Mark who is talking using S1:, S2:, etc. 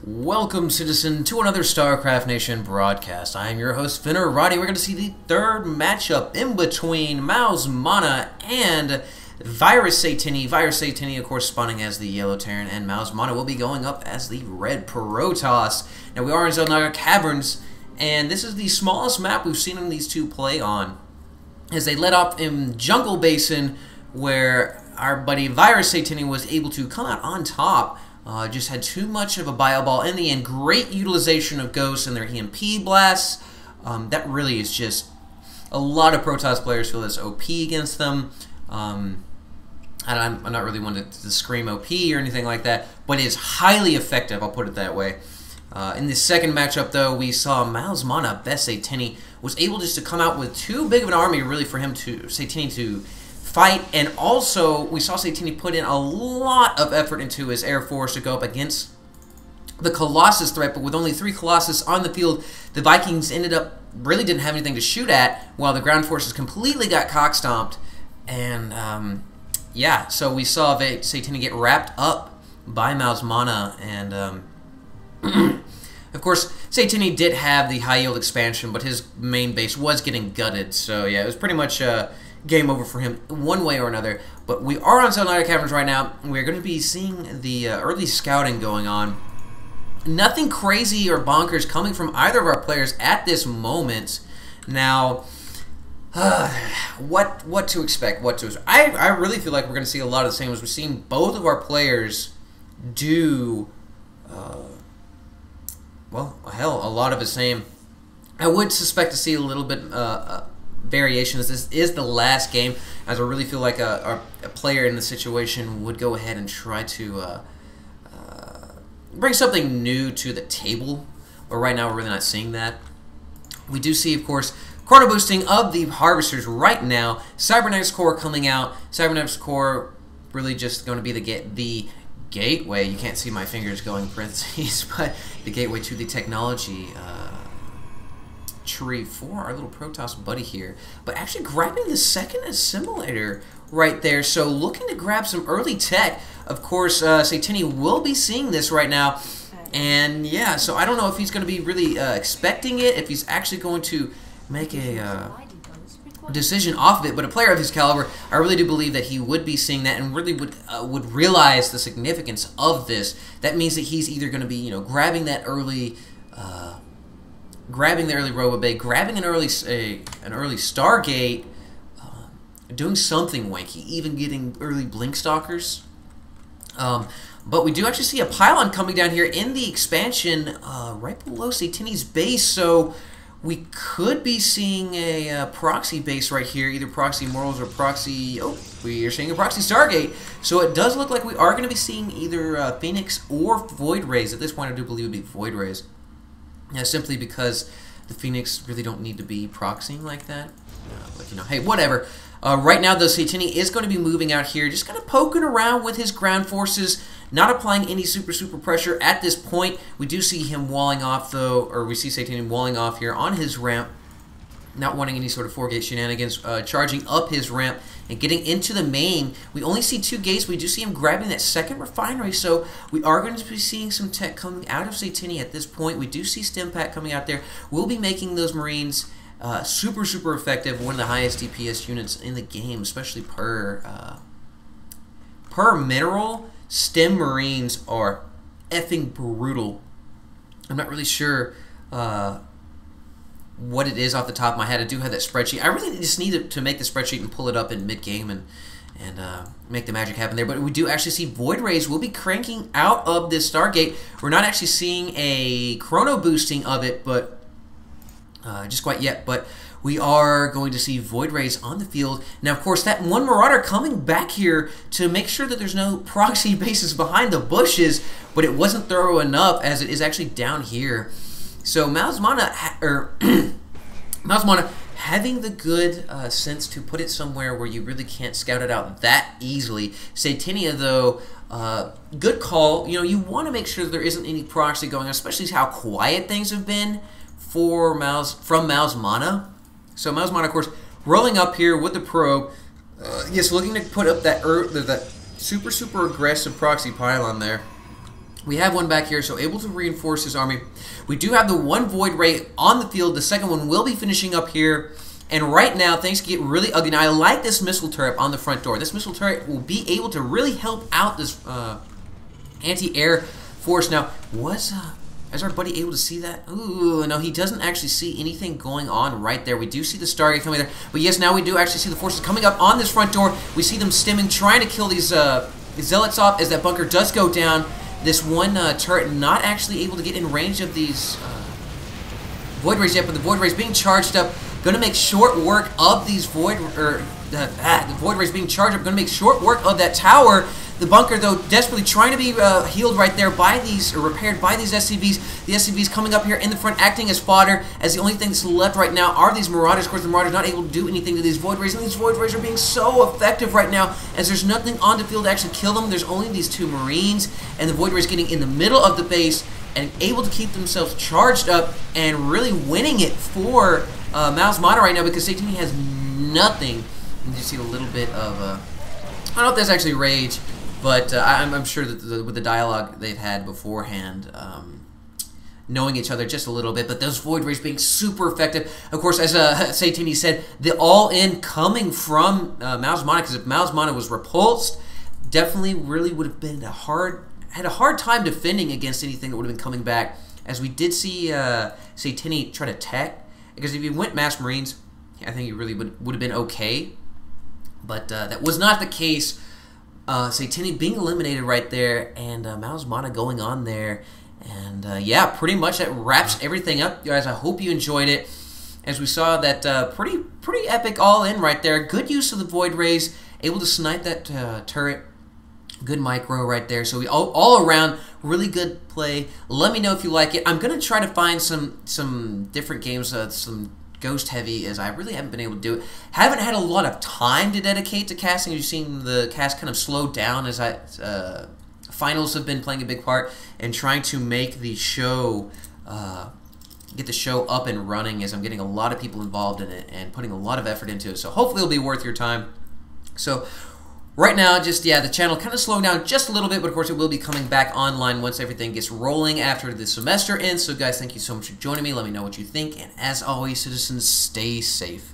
S1: Welcome, citizen, to another Starcraft Nation broadcast. I am your host, Finner Roddy. We're going to see the third matchup in between MouzMaNa and VirusSatiini. VirusSatiini, of course, spawning as the Yellow Terran, and MouzMaNa will be going up as the Red Protoss. Now, we are in Zelnaga Caverns, and this is the smallest map we've seen these two play on, as they let off in Jungle Basin, where our buddy VirusSatiini was able to come out on top. Just had too much of a bio ball in the end. Great utilization of ghosts and their EMP blasts. That really is just a lot of Protoss players feel this OP against them. And I'm not really one to scream OP or anything like that, but it is highly effective, I'll put it that way. In the second matchup, though, we saw MouzMaNa, VirusSatiini, was able just to come out with too big of an army, really, for him to Satiini to fight, and also we saw Satiini put in a lot of effort into his Air Force to go up against the Colossus threat, but with only 3 Colossus on the field, the Vikings ended up really didn't have anything to shoot at, while the ground forces completely got cock-stomped, and yeah, so we saw Satiini get wrapped up by MouzMaNa, and of course, Satiini did have the high-yield expansion, but his main base was getting gutted, so yeah, it was pretty much game over for him one way or another. But we are on Zelnaga Caverns right now. We're going to be seeing the early scouting going on. Nothing crazy or bonkers coming from either of our players at this moment. Now, what to expect? I really feel like we're going to see a lot of the same as we've seen both of our players do. Well, hell, a lot of the same. I would suspect to see a little bit variations. This is the last game, as I really feel like a player in the situation would go ahead and try to bring something new to the table, but right now we're really not seeing that. We do see, of course, chrono boosting of the harvesters right now. Cybernetics core coming out. Cybernetics core really just going to be the gateway. You can't see my fingers going in parentheses, but the gateway to the technology tree for our little Protoss buddy here, but actually grabbing the second assimilator right there, so looking to grab some early tech. Of course, Satiini will be seeing this right now, and yeah, so I don't know if he's going to be really expecting it, if he's actually going to make a decision off of it, but a player of his caliber, I really do believe that he would be seeing that and really would realize the significance of this. That means that he's either going to be, grabbing that early grabbing the early Robobay, grabbing an early Stargate, doing something wanky, even getting early Blink Stalkers. But we do actually see a pylon coming down here in the expansion right below Satiini's base, so we could be seeing a proxy base right here, either proxy Morals or proxy... Oh, we are seeing a proxy Stargate. So it does look like we are going to be seeing either Phoenix or Void Rays. At this point, I do believe it would be Void Rays. Yeah, simply because the Phoenix really don't need to be proxying like that. But, hey, whatever. Right now, though, Satiini is going to be moving out here, just kind of poking around with his ground forces, not applying any super pressure at this point. We do see him walling off, though, or we see Satiini walling off here on his ramp, not wanting any sort of 4-gate shenanigans, charging up his ramp and getting into the main. We only see 2 gates. We do see him grabbing that second refinery, so we are going to be seeing some tech coming out of Satiini at this point. We do see Stimpak coming out there. We'll be making those Marines super effective, one of the highest DPS units in the game, especially per mineral. Stim Marines are effing brutal. I'm not really sure what it is off the top of my head. I do have that spreadsheet. I really just need to make the spreadsheet and pull it up in mid-game and make the magic happen there. But we do actually see Void Rays will be cranking out of this Stargate. We're not actually seeing a chrono boosting of it, but just quite yet. But we are going to see Void Rays on the field. Now, of course, that one Marauder coming back here to make sure that there's no proxy bases behind the bushes, but it wasn't thorough enough as it is actually down here. So MouzMaNa, MouzMaNa having the good sense to put it somewhere where you really can't scout it out that easily. Satiini, though, good call. You want to make sure that there isn't any proxy going on, especially how quiet things have been from MouzMaNa. So MouzMaNa, of course, rolling up here with the probe, yes, looking to put up that super aggressive proxy pylon there. We have one back here, so able to reinforce his army. We do have the one Void Ray on the field. The second one will be finishing up here. And right now, things get really ugly. Now, I like this missile turret on the front door. This missile turret will be able to really help out this anti-air force. Now, is our buddy able to see that? Ooh, no, he doesn't actually see anything going on right there. We do see the Stargate coming there. But yes, now we do actually see the forces coming up on this front door. We see them stemming, trying to kill these zealots off as that bunker does go down. This one turret not actually able to get in range of these Void Rays yet, but the Void Rays being charged up. Going to make short work of these the Void Rays being charged up. Going to make short work of that tower. The bunker, though, desperately trying to be healed right there by these, or repaired by these SCVs. The SCVs coming up here in the front, acting as fodder, as the only thing that's left right now are these Marauders. Of course, the Marauders not able to do anything to these Void Rays, and these Void Rays are being so effective right now, as there's nothing on the field to actually kill them. There's only these 2 Marines, and the Void Rays getting in the middle of the base, and able to keep themselves charged up, and really winning it for MouzMaNa right now, because Satini has nothing. You see a little bit of, I don't know if that's actually rage, but I'm sure that with the dialogue they've had beforehand, knowing each other just a little bit, but those Void Rays being super effective. Of course, as Satini said, the all-in coming from MouzMaNa, because if MouzMaNa was repulsed, definitely really would have been had a hard time defending against anything that would have been coming back, as we did see Satini try to tech, because if he went Mass Marines, I think he really would have been okay, but that was not the case. Satini being eliminated right there, and MouzMaNa going on there, and yeah, pretty much that wraps everything up, guys. I hope you enjoyed it, as we saw that pretty epic all-in right there. Good use of the Void Rays, able to snipe that turret. Good micro right there. So we all around really good play. Let me know if you like it. I'm gonna try to find some different games, some Ghost Heavy, as I really haven't been able to do it. Haven't had a lot of time to dedicate to casting. You've seen the cast kind of slow down as finals have been playing a big part, and trying to make the show, get the show up and running, as I'm getting a lot of people involved in it and putting a lot of effort into it. So hopefully it'll be worth your time. So right now, just, yeah, the channel kind of slowing down just a little bit, but of course it will be coming back online once everything gets rolling after the semester ends. So guys, thank you so much for joining me. Let me know what you think, and as always, citizens, stay safe.